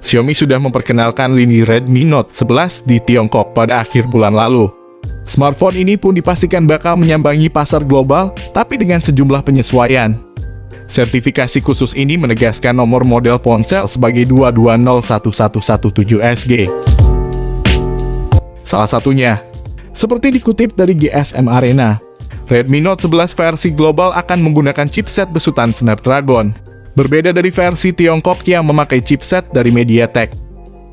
Xiaomi sudah memperkenalkan lini Redmi Note 11 di Tiongkok pada akhir bulan lalu. Smartphone ini pun dipastikan bakal menyambangi pasar global, tapi dengan sejumlah penyesuaian. Sertifikasi khusus ini menegaskan nomor model ponsel sebagai 2201117SG. Salah satunya, seperti dikutip dari GSM Arena, Redmi Note 11 versi global akan menggunakan chipset besutan Snapdragon, berbeda dari versi Tiongkok yang memakai chipset dari MediaTek.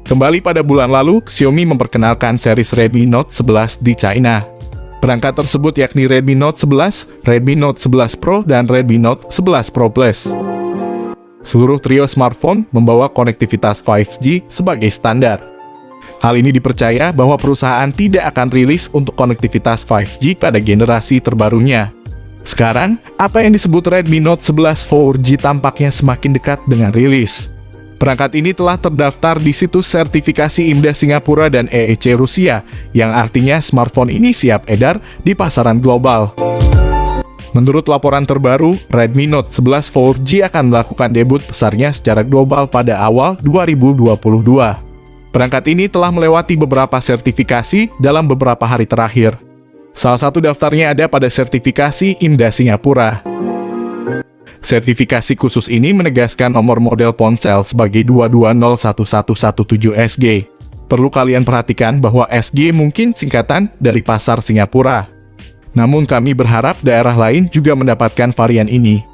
Kembali pada bulan lalu, Xiaomi memperkenalkan series Redmi Note 11 di China. Perangkat tersebut yakni Redmi Note 11, Redmi Note 11 Pro, dan Redmi Note 11 Pro Plus. Seluruh trio smartphone membawa konektivitas 5G sebagai standar. Hal ini dipercaya bahwa perusahaan tidak akan rilis untuk konektivitas 5G pada generasi terbarunya. Sekarang, apa yang disebut Redmi Note 11 4G tampaknya semakin dekat dengan rilis. Perangkat ini telah terdaftar di situs sertifikasi IMDA Singapura dan EEC Rusia, yang artinya smartphone ini siap edar di pasaran global. Menurut laporan terbaru, Redmi Note 11 4G akan melakukan debut besarnya secara global pada awal 2022. Perangkat ini telah melewati beberapa sertifikasi dalam beberapa hari terakhir. Salah satu daftarnya ada pada sertifikasi IMDA Singapura. Sertifikasi khusus ini menegaskan nomor model ponsel sebagai 2201117SG. Perlu kalian perhatikan bahwa SG mungkin singkatan dari pasar Singapura. Namun kami berharap daerah lain juga mendapatkan varian ini.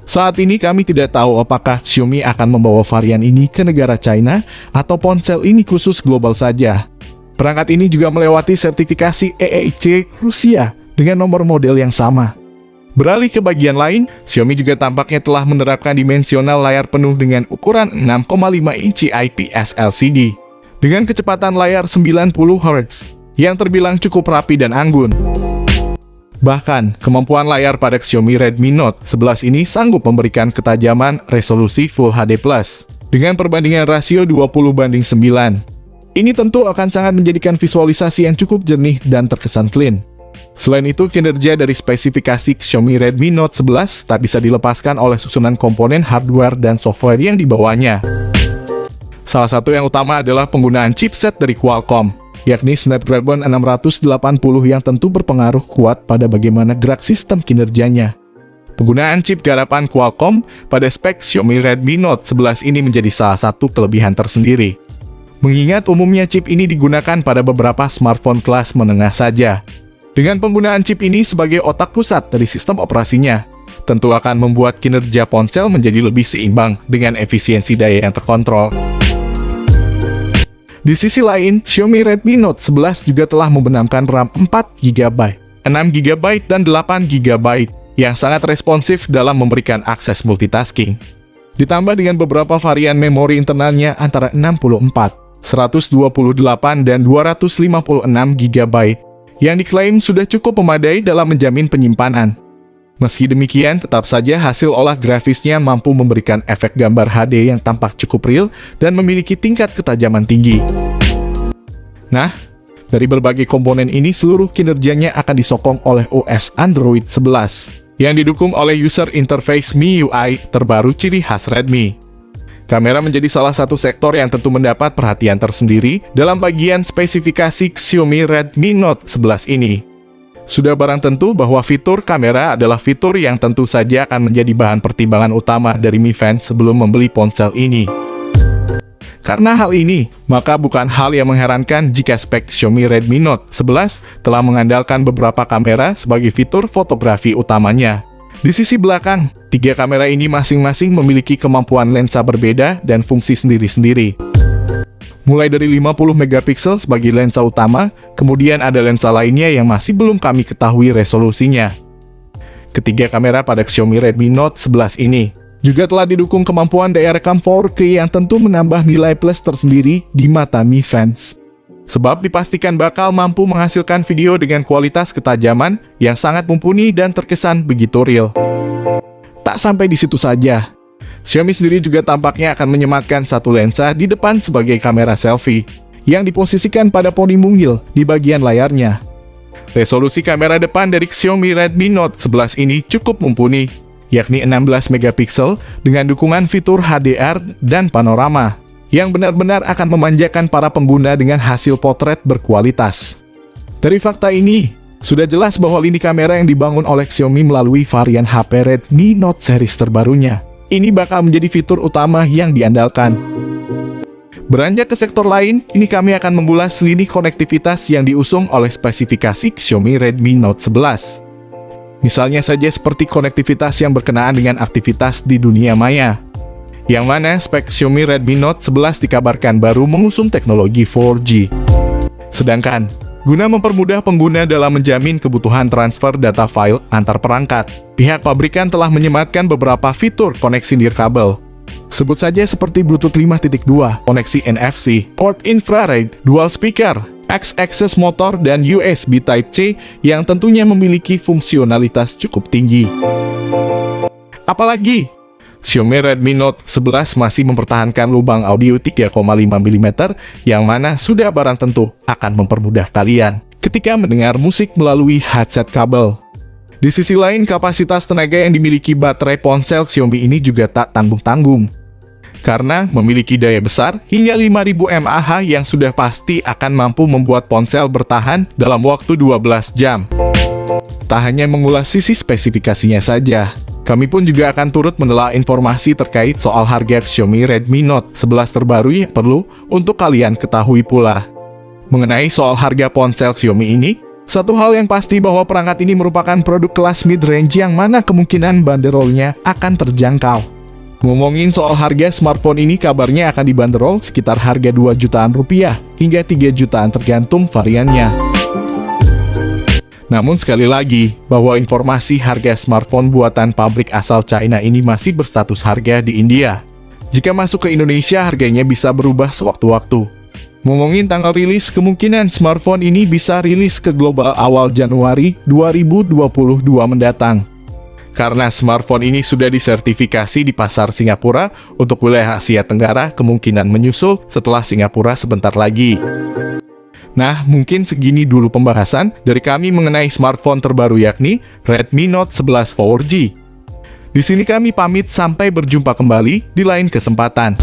Saat ini kami tidak tahu apakah Xiaomi akan membawa varian ini ke negara China atau ponsel ini khusus global saja. Perangkat ini juga melewati sertifikasi EEC Rusia dengan nomor model yang sama. Beralih ke bagian lain, Xiaomi juga tampaknya telah menerapkan dimensional layar penuh dengan ukuran 6,5 inci IPS LCD dengan kecepatan layar 90 Hz yang terbilang cukup rapi dan anggun. Bahkan, kemampuan layar pada Xiaomi Redmi Note 11 ini sanggup memberikan ketajaman resolusi Full HD+, dengan perbandingan rasio 20:9. Ini tentu akan sangat menjadikan visualisasi yang cukup jernih dan terkesan clean. Selain itu, kinerja dari spesifikasi Xiaomi Redmi Note 11 tak bisa dilepaskan oleh susunan komponen hardware dan software yang dibawanya. Salah satu yang utama adalah penggunaan chipset dari Qualcomm, yakni Snapdragon 680 yang tentu berpengaruh kuat pada bagaimana gerak sistem kinerjanya. Penggunaan chip garapan Qualcomm pada spek Xiaomi Redmi Note 11 ini menjadi salah satu kelebihan tersendiri. Mengingat umumnya chip ini digunakan pada beberapa smartphone kelas menengah saja. Dengan penggunaan chip ini sebagai otak pusat dari sistem operasinya, tentu akan membuat kinerja ponsel menjadi lebih seimbang dengan efisiensi daya yang terkontrol. Di sisi lain, Xiaomi Redmi Note 11 juga telah membenamkan RAM 4GB, 6GB, dan 8GB yang sangat responsif dalam memberikan akses multitasking. Ditambah dengan beberapa varian memori internalnya antara 64, 128, dan 256GB yang diklaim sudah cukup memadai dalam menjamin penyimpanan. Meski demikian, tetap saja hasil olah grafisnya mampu memberikan efek gambar HD yang tampak cukup real dan memiliki tingkat ketajaman tinggi. Nah, dari berbagai komponen ini seluruh kinerjanya akan disokong oleh OS Android 11 yang didukung oleh user interface MIUI terbaru ciri khas Redmi. Kamera menjadi salah satu sektor yang tentu mendapat perhatian tersendiri dalam bagian spesifikasi Xiaomi Redmi Note 11 ini. Sudah barang tentu bahwa fitur kamera adalah fitur yang tentu saja akan menjadi bahan pertimbangan utama dari Mi fans sebelum membeli ponsel ini. Karena hal ini, maka bukan hal yang mengherankan jika spek Xiaomi Redmi Note 11 telah mengandalkan beberapa kamera sebagai fitur fotografi utamanya. Di sisi belakang, 3 kamera ini masing-masing memiliki kemampuan lensa berbeda dan fungsi sendiri-sendiri. Mulai dari 50 megapiksel sebagai lensa utama, kemudian ada lensa lainnya yang masih belum kami ketahui resolusinya. Ketiga kamera pada Xiaomi Redmi Note 11 ini juga telah didukung kemampuan daya rekam 4K yang tentu menambah nilai plus tersendiri di mata Mi fans. Sebab dipastikan bakal mampu menghasilkan video dengan kualitas ketajaman yang sangat mumpuni dan terkesan begitu real. Tak sampai di situ saja, Xiaomi sendiri juga tampaknya akan menyematkan satu lensa di depan sebagai kamera selfie, yang diposisikan pada poni mungil di bagian layarnya. Resolusi kamera depan dari Xiaomi Redmi Note 11 ini cukup mumpuni, yakni 16 megapiksel dengan dukungan fitur HDR dan panorama. yang benar-benar akan memanjakan para pengguna dengan hasil potret berkualitas. Dari fakta ini, sudah jelas bahwa lini kamera yang dibangun oleh Xiaomi melalui varian HP Redmi Note series terbarunya. Ini bakal menjadi fitur utama yang diandalkan. Beranjak ke sektor lain, ini kami akan mengulas lini konektivitas yang diusung oleh spesifikasi Xiaomi Redmi Note 11. Misalnya saja seperti konektivitas yang berkenaan dengan aktivitas di dunia maya, yang mana spek Xiaomi Redmi Note 11 dikabarkan baru mengusung teknologi 4G. Sedangkan, guna mempermudah pengguna dalam menjamin kebutuhan transfer data file antar perangkat, pihak pabrikan telah menyematkan beberapa fitur koneksi nirkabel. Sebut saja seperti Bluetooth 5.2, koneksi NFC, port infrared, dual speaker, X-axis motor, dan USB Type-C yang tentunya memiliki fungsionalitas cukup tinggi. Apalagi, Xiaomi Redmi Note 11 masih mempertahankan lubang audio 3,5 mm yang mana sudah barang tentu akan mempermudah kalian ketika mendengar musik melalui headset kabel. Di sisi lain, kapasitas tenaga yang dimiliki baterai ponsel Xiaomi ini juga tak tanggung-tanggung, karena memiliki daya besar hingga 5000 mAh yang sudah pasti akan mampu membuat ponsel bertahan dalam waktu 12 jam. Tak hanya mengulas sisi spesifikasinya saja, kami pun juga akan turut menelaah informasi terkait soal harga Xiaomi Redmi Note 11 terbaru yang perlu untuk kalian ketahui pula. Mengenai soal harga ponsel Xiaomi ini, satu hal yang pasti bahwa perangkat ini merupakan produk kelas mid-range yang mana kemungkinan banderolnya akan terjangkau. Ngomongin soal harga smartphone ini, kabarnya akan dibanderol sekitar harga 2 jutaan rupiah hingga 3 jutaan tergantung variannya. Namun sekali lagi, bahwa informasi harga smartphone buatan pabrik asal China ini masih berstatus harga di India. Jika masuk ke Indonesia, harganya bisa berubah sewaktu-waktu. Ngomongin tanggal rilis, kemungkinan smartphone ini bisa rilis ke global awal Januari 2022 mendatang. Karena smartphone ini sudah disertifikasi di pasar Singapura, untuk wilayah Asia Tenggara kemungkinan menyusul setelah Singapura sebentar lagi. Nah, mungkin segini dulu pembahasan dari kami mengenai smartphone terbaru yakni Redmi Note 11 4G. Di sini kami pamit, sampai berjumpa kembali di lain kesempatan.